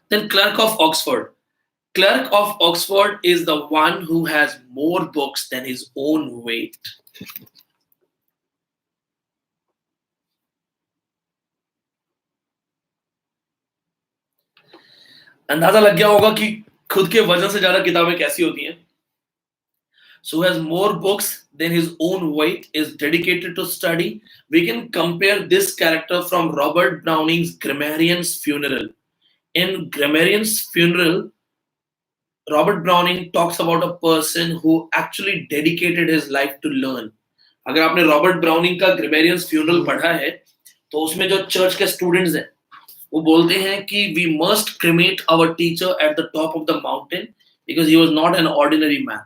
Then Clerk of Oxford. Clerk of Oxford is the one who has more books than his own weight. अंदाजा लग गया होगा कि खुद के वजन से ज्यादा किताबें कैसी होती हैं. So has more books than his own weight, is dedicated to study. We can compare this character from Robert Browning's Grammarian's Funeral. In Grammarian's Funeral, Robert Browning talks about a person who actually dedicated his life to learn. अगर आपने Robert browning का ग्रेमेरियंस funeral पढ़ा है तो उसमें जो church के students हैं वो बोलते हैं कि we must cremate our teacher at the top of the mountain because he was not an ordinary man.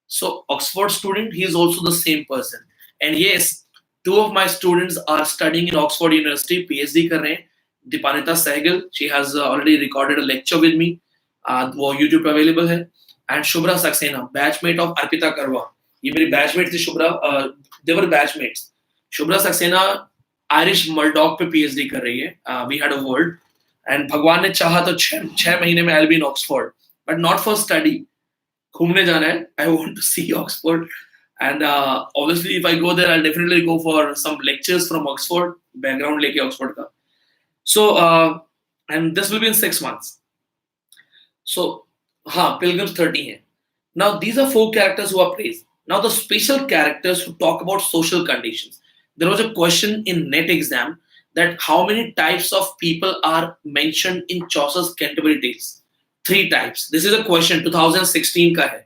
So Oxford student, he is also the same person. And yes, two of my students are studying in Oxford University, PhD कर रहे हैं. Dipanita Sehgal, she has already recorded a lecture with me. वो YouTube पे available है. And Shubhra Saxena, batchmate of Arpita Karwa. ये मेरी batchmate थी Shubhra. They were batchmates. Shubhra Saxena Irish Murdoch पे PhD कर रही है. We had a word. And भगवान ने चाहा तो 6 महीने में I'll be in Oxford, but not for study. घूमने जाना है. I want to see Oxford, and obviously if I go there I'll definitely go for some lectures from Oxford, background लेके Oxford का. So and this will be in 6 months. So हाँ, Pilgrims 30 हैं. Now these are 4 characters who are praised. Now the special characters who talk about social conditions. There was a question in NET exam that how many types of people are mentioned in Chaucer's Canterbury Tales. 3 types. This is a question 2016 का है.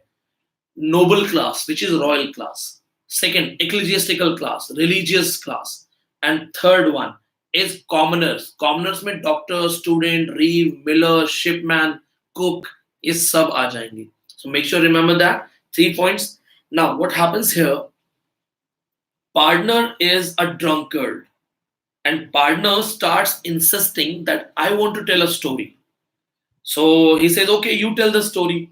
Noble class, which is royal class. Second, ecclesiastical class, religious class. And third one is commoners. Commoners में doctor, student, reeve, miller, shipman, cook, ये सब आ जाएंगे. So make sure remember that 3 points. Now what happens here? Pardoner is a drunkard, and Pardoner starts insisting that I want to tell a story. So he says, okay, you tell the story.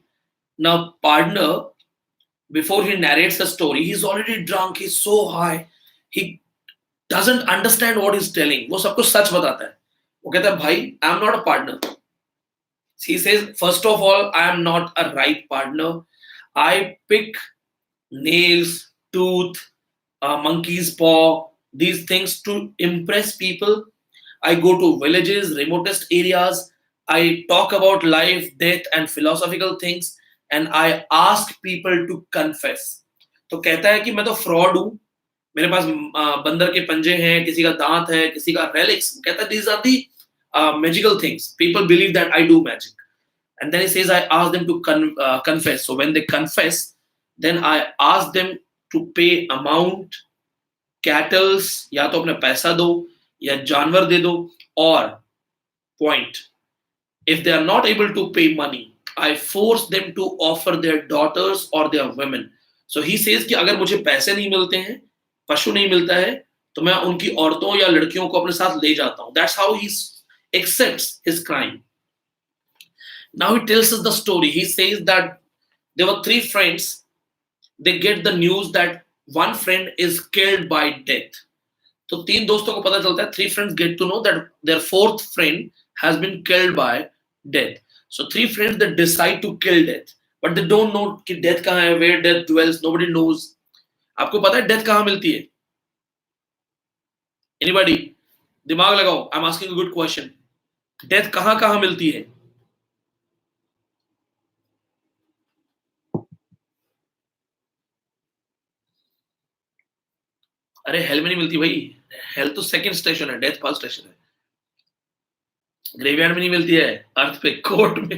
Now, Pardoner, before he narrates the story, he's already drunk, he's so high, he doesn't understand what he's telling. वो सबको सच बताता है. वो कहता है, भाई, I am not a partner. He says, first of all, I am not a right partner. I pick nails, tooth, monkey's paw, these things to impress people. I go to villages, remotest areas. I talk about life, death, and philosophical things, and I ask people to confess. तो कहता है कि मैं तो fraud हूँ, मेरे पास बंदर के पंजे हैं, किसी का दांत है, किसी का relics. कहता है these are the magical things. People believe that I do magic. And then he says I ask them to confess. So when they confess, then I ask them to pay amount, cattle, या तो अपना पैसा दो या जानवर दे दो, और point. If they are not able to pay money, I force them to offer their daughters or their women. So he says कि अगर मुझे पैसे नहीं मिलते हैं, पशु नहीं मिलता है, तो मैं उनकी औरतों या लड़कियों को अपने साथ ले जाता हूँ. That's how he accepts his crime. Now he tells us the story. He says that there were 3 friends. They get the news that one friend is killed by death. तो 3 दोस्तों को पता चलता है, 3 friends get to know that their 4th friend has been killed by death. So 3 friends that decide to kill death, but they don't know कि death कहाँ है, where death dwells, nobody knows. आपको पता है death कहाँ मिलती है? Anybody? दिमाग लगाओ. I'm asking a good question. Death कहाँ कहाँ मिलती है? अरे हेल में नहीं मिलती भाई. हेल तो सेकंड स्टेशन है, डेथ फर्स्ट स्टेशन है. ग्रेवयार्ड में नहीं मिलती है, अर्थ पे, कोर्ट में.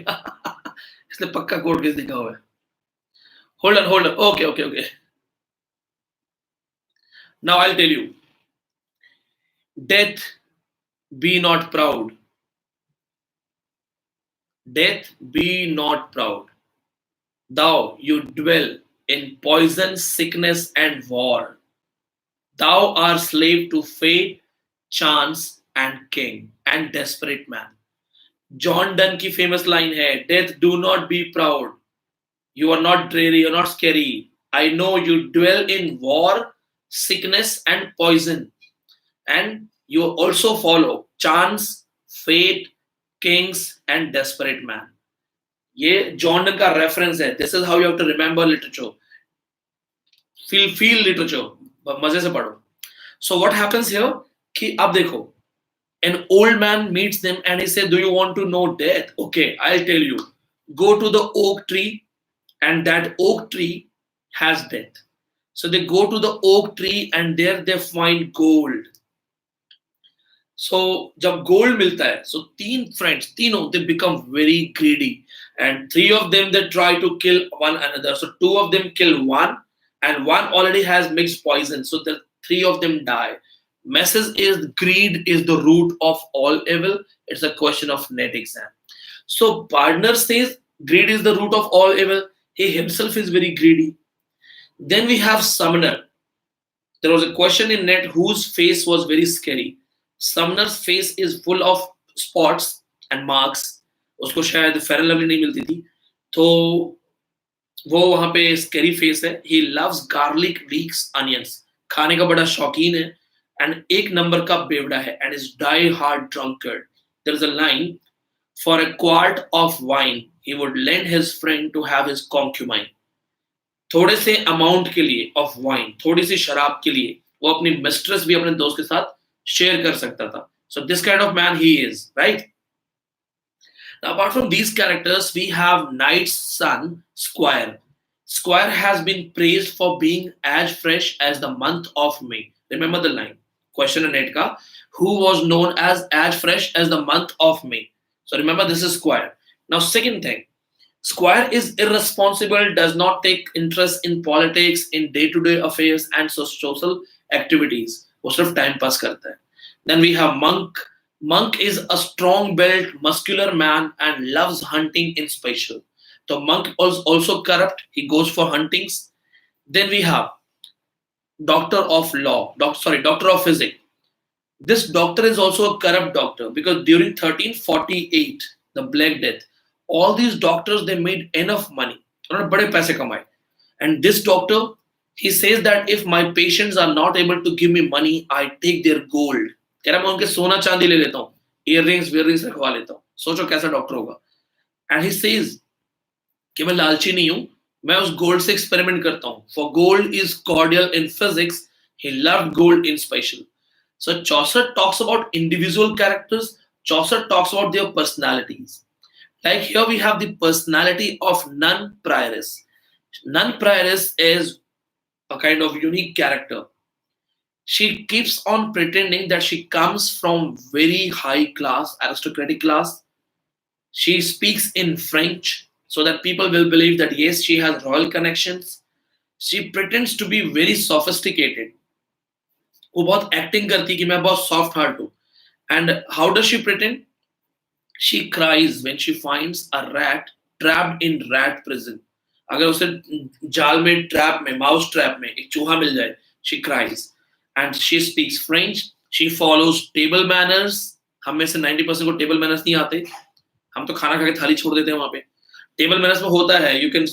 इसलिए पक्का कोर्ट केस लिखा हुआ है. Hold on. Okay. Now I will tell you. Death, be not proud. Death, be not proud. Thou, you dwell in poison, sickness, and war. Thou art slave to fate, chance, and king, and desperate man. John Donne की famous line है, death do not be proud, you are not dreary, you are not scary, I know you dwell in war, sickness and poison, and you also follow chance, fate, kings and desperate man. ये John Donne का reference है. This is how you have to remember literature. Feel literature, मजे से पढ़ो. So what happens here कि अब देखो, an old man meets them and he said, do you want to know death? Okay, I'll tell you. Go to the oak tree, and that oak tree has death. So they go to the oak tree and there they find gold. So jab gold milta hai, so तीनों they become very greedy, and 3 of them they try to kill one another. So 2 of them kill one, and one already has mixed poison, so the 3 of them die. Message is greed is the root of all evil. It's a question of net exam. So Gardner says greed is the root of all evil. He himself is very greedy. Then we have Sumner. There was a question in net whose face was very scary. Sumner's face is full of spots and marks. उसको शायद fair and lovely नहीं मिलती थी, तो वो वहां पे scary face है. He loves garlic, leeks, onions. खाने का बड़ा शौकीन है, and एक नंबर का बेवड़ा है, and is die hard drunkard. There is a line, for a quart of wine he would lend his friend to have his concubine. थोड़े से अमाउंट के लिए ऑफ वाइन, थोड़ी सी शराब के लिए वो अपनी मिस्ट्रेस भी अपने दोस्त के साथ शेयर कर सकता था. So this kind of man he is, right? Now apart from these characters we have Knight's son Squire. Squire has been praised for being as fresh as the month of May. Remember the line. Question and Edka, who was known as fresh as the month of May. So remember, this is Squire. Now second thing, Squire is irresponsible, does not take interest in politics, in day-to-day affairs and social activities. वो सिर्फ time pass करता है. Then we have Monk. Monk is a strong-built, muscular man and loves hunting in special. So Monk is also corrupt. He goes for huntings. Then we have doctor of law, doctor of physics. This doctor is also a corrupt doctor because during 1348, the Black Death, all these doctors they made enough money. उन्होंने बड़े पैसे कमाए. And this doctor, he says that if my patients are not able to give me money, I take their gold. कह रहा मैं उनके सोना चांदी ले लेता हूँ, earrings रखवा लेता हूँ. सोचो कैसा डॉक्टर होगा. And he says कि मैं लालची नहीं हूँ, मैं उस गोल्ड से एक्सपेरिमेंट करता हूँ. For gold is cordial in physics, he loved gold in special. So Chaucer talks about individual characters. Chaucer talks about their personalities. Like here we have the personality of Nun Prioress. Nun Prioress is a kind of unique character. She keeps on pretending that she comes from very high class, aristocratic class. She speaks in French so that people will believe that yes, she has royal connections. She pretends to be very sophisticated. वो बहुत acting करती कि मैं बहुत soft heart हूँ. And how does she pretend? She cries when she finds a rat trapped in rat prison. अगर उसे जाल में, ट्रैप में, माउस ट्रैप में एक चूहा मिल जाए, she cries. And she speaks French. She follows table manners. हम में से 90% को टेबल मैनर्स नहीं आते. हम तो खाना खा के थाली छोड़ देते हैं. वहां पे टेबल मैनर्स में होता है, you can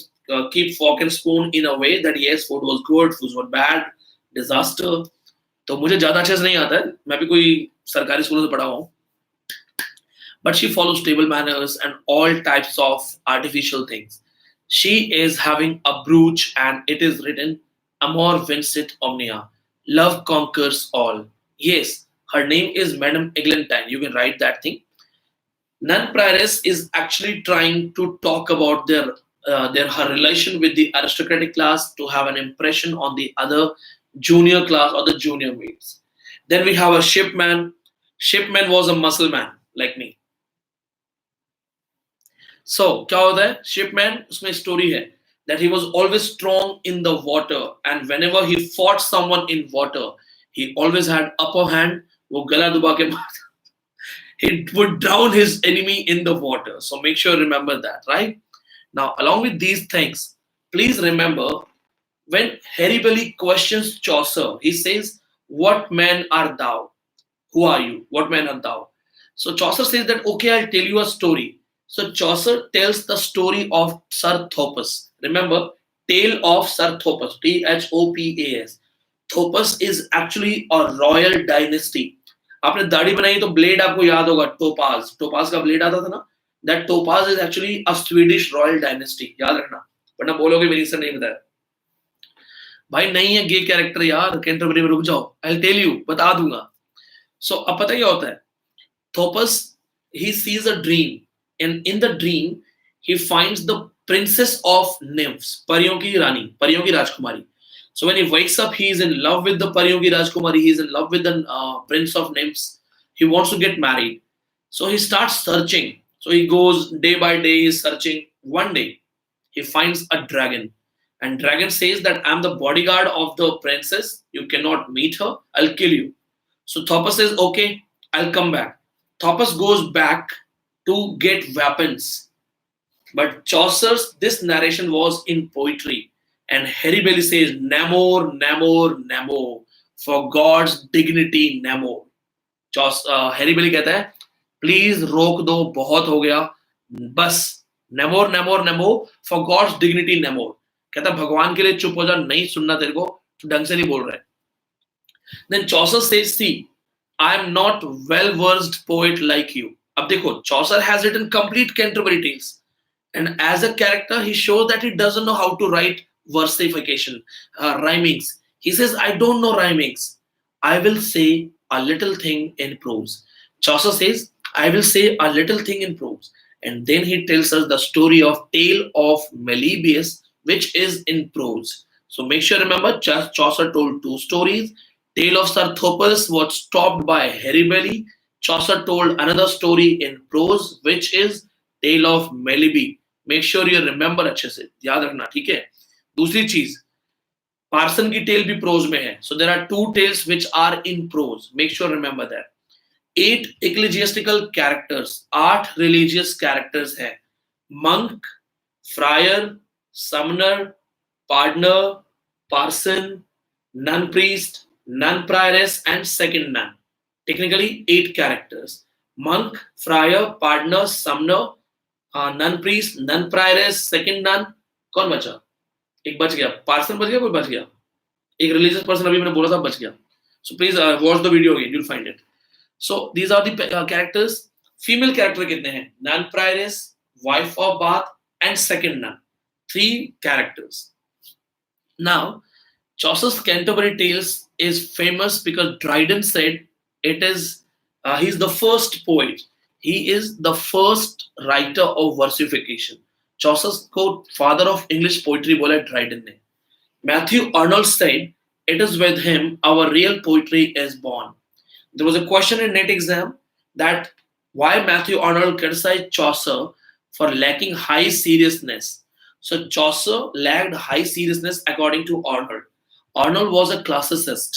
keep fork and spoon in a way that yes, food was good, food was bad, disaster. तो मुझे ज्यादा अच्छे से नहीं आता है, मैं भी कोई सरकारी स्कूल से पढ़ा हूँ, but she follows table manners and all types of artificial things. She is having a brooch and it is written Amor vincit omnia. Love conquers all. Yes, her name is Madame Eglantine. You can write that thing. Nun Prioress is actually trying to talk about their her relation with the aristocratic class to have an impression on the other junior class or the junior maids. Then we have a shipman. Shipman was a muscle man like me. So क्या होता है shipman उसमें story है that he was always strong in the water and whenever he fought someone in water he always had upper hand. वो गला दुबा के मारता, he would drown his enemy in the water. So make sure you remember that, right? Now, along with these things, please remember when Haribeli questions Chaucer, he says, "What man art thou? Who are you? What man art thou?" So Chaucer says that, okay, I'll tell you a story. So Chaucer tells the story of Sir Thopas. Remember, Tale of Sir Thopas, Thopas. Thopas is actually a royal dynasty. आपने दाढ़ी बनाई तो blade आपको याद होगा, topaz, topaz का blade आता था ना, that topaz is actually a Swedish royal dynasty, याद रखना, वरना बोलोगे मेरी से नहीं बताया भाई, नहीं है गे कैरेक्टर यार कैंटरबरी में, रुक जाओ, आई विल टेल यू, बता दूंगा. सो अब पता क्या होता है, Thopas he sees a dream and in the dream he finds the princess of nymphs, परियों की रानी, परियों की राजकुमारी. So when he wakes up, he is in love with the Pariyogi Rajkumari. He is in love with the Prince of Nymphs. He wants to get married. So he starts searching. So he goes day by day, he is searching. One day, he finds a dragon. And dragon says that I'm the bodyguard of the princess. You cannot meet her. I'll kill you. So Thopas says, okay, I'll come back. Thopas goes back to get weapons. But Chaucer's, this narration was in poetry. And Haribeli says, Namor, Namor, Namor, for God's dignity, Namor. Haribeli कहता है, please रोक दो, बहुत हो गया, बस, Namor, Namor, Namor, for God's dignity, Namor. कहता है भगवान के लिए चुप हो जा, नहीं सुनना तेरे को, ढंग से नहीं बोल रहा है. Then Chaucer says, see, I am not well versed poet like you. अब देखो, Chaucer has written complete Canterbury Tales. And as a character, he shows that he doesn't know how to write versification, rhymings. He says, I don't know rhymings. I will say a little thing in prose. Chaucer says, I will say a little thing in prose. And then he tells us the story of Tale of Melibœus, which is in prose. So make sure remember, Chaucer told two stories. Tale of Sir Thopas was stopped by Haribeli. Chaucer told another story in prose, which is Tale of Melibœus. Make sure you remember अच्छे से, याद रखना, ठीक है. दूसरी चीज, person की tell भी प्रोज में है. So there are two tales which are in prose. Make sure remember that. 8 ecclesiastical characters, 8 religious characters है. monk, friar, summoner, pardoner, parson, nun priest, nun prioress and second nun. Technically 8 characters. monk, friar, pardoner, summoner, nun priest, nun prioress, second nun. कौन बचा? एक बच गया, person बच गया, कोई बच गया, एक रिलीजियस पर्सन अभी मैंने बोला था बच गया. So please watch the video again, you will find it. So these are the characters. Female character कितने हैं? Nun prioress, wife of Bath and second nun. 3 कैरेक्टर्स. Now Chaucer's Canterbury Tales is famous because Dryden said it is he is the first poet. He is the first writer of versification. Chaucer's quote, father of English poetry, बोला Dryden ने. Matthew Arnold said, it is with him our real poetry is born. There was a question in NET exam that why Matthew Arnold criticized Chaucer for lacking high seriousness. So Chaucer lacked high seriousness according to Arnold. Arnold was a classicist,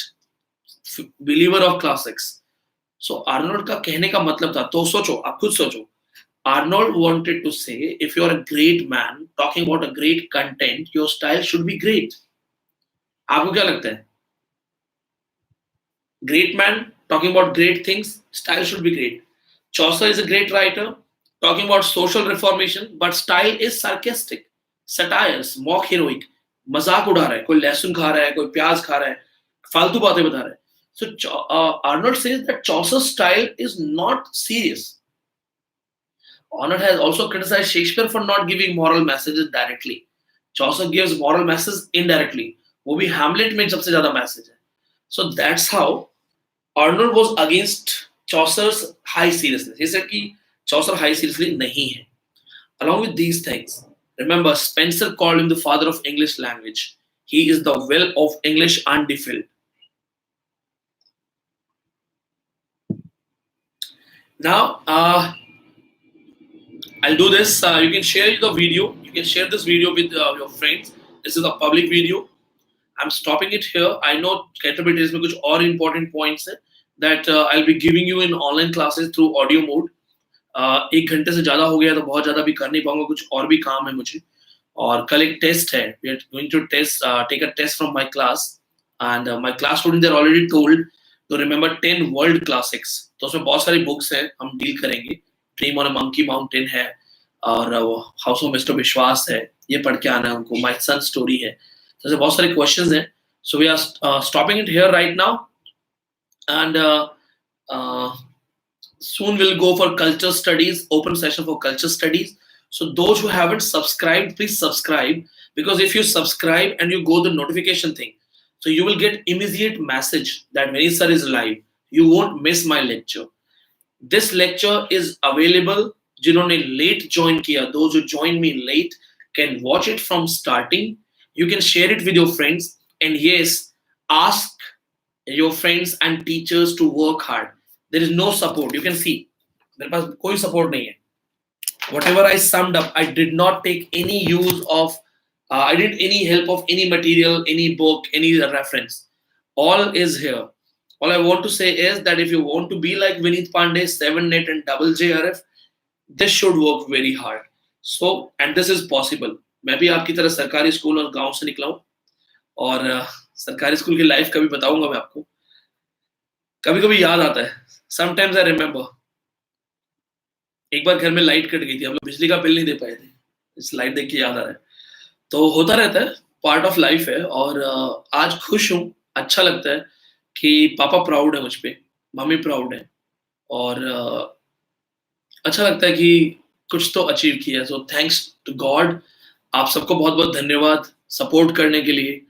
believer of classics. So Arnold का कहने का मतलब था, तो सोचो, आप खुद सोचो. Arnold wanted to say, if you're a great man talking about a great content, your style should be great. आपको क्या लगता है? Great man talking about great things, style should be great. Chaucer is a great writer talking about social reformation, but style is sarcastic. Satires, mock heroic, मजाक उड़ा रहा है, कोई लहसुन खा रहा है, कोई प्याज खा रहा है, फालतू बातें बता रहा है. So Arnold says that Chaucer's style is not serious. Arnold has also criticized Shakespeare for not giving moral messages directly. Chaucer gives moral messages indirectly. वो भी Hamlet में सबसे ज्यादा मैसेज है. So that's how Arnold was against Chaucer's high seriousness. He said कि Chaucer high seriously नहीं है. Along with these things, remember Spencer called him the father of English language. He is the well of English undefiled. Now, I'll do this. You can share the video. You can share this video with your friends. This is a public video. I'm stopping it here. I know Canterbury Tales में कुछ और important points है that I'll be giving you in online classes through audio mode. 1 घंटे से ज़्यादा हो गया तो बहुत ज़्यादा भी कर नहीं पाऊंगा, कुछ और भी काम है मुझे. और कल एक टेस्ट है. We are going to take a test from my class, and my class students are already told to remember 10 world classics. तो उसमें बहुत सारी बुक्स हैं, हम डील करेंगे. Dream on a monkey mountain है, और हाउस ऑफ मिस्टर विश्वास है, ये पढ़ के आना है उनको. माय सन स्टोरी है. तो ऐसे बहुत सारे क्वेश्चंस हैं. So we are stopping it here right now, and soon we'll go for culture studies, open session for culture studies. So those who haven't subscribed, please subscribe, because if you subscribe and you go the notification thing, so you will get immediate message that Vinny sir is live. You won't miss my lecture. This lecture is available. जिन्होंने late join किया, those who joined me late can watch it from starting. You can share it with your friends, and yes, ask your friends and teachers to work hard. There is no support. You can see मेरे पास कोई support नहीं है. Whatever I summed up, I did not take any use of, I didn't any help of any material, any book, any reference. All is here. All I want to say is that if you want to be like Vineet Pandey, 7 net and double JRF, this should work very hard. So, and this is possible. मैं भी आपकी तरह सरकारी school और गांव से निकला हूँ, और सरकारी स्कूल की लाइफ कभी बताऊंगा मैं आपको. कभी कभी याद आता है. Sometimes I remember. एक बार घर में लाइट कट गई थी, हम लोग बिजली का बिल नहीं दे पाए थे. इस लाइट देख के याद आ रहा है. तो होता रहता है, पार्ट ऑफ लाइफ है. और आज खुश हूँ, अच्छा लगता है कि पापा प्राउड है मुझ पे, मम्मी प्राउड है, और अच्छा लगता है कि कुछ तो अचीव किया. So thanks to God. आप सबको बहुत बहुत धन्यवाद सपोर्ट करने के लिए,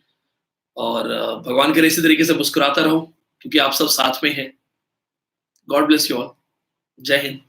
और भगवान करे इसी तरीके से मुस्कुराता रहो, क्योंकि आप सब साथ में हैं. God bless you all. जय हिंद.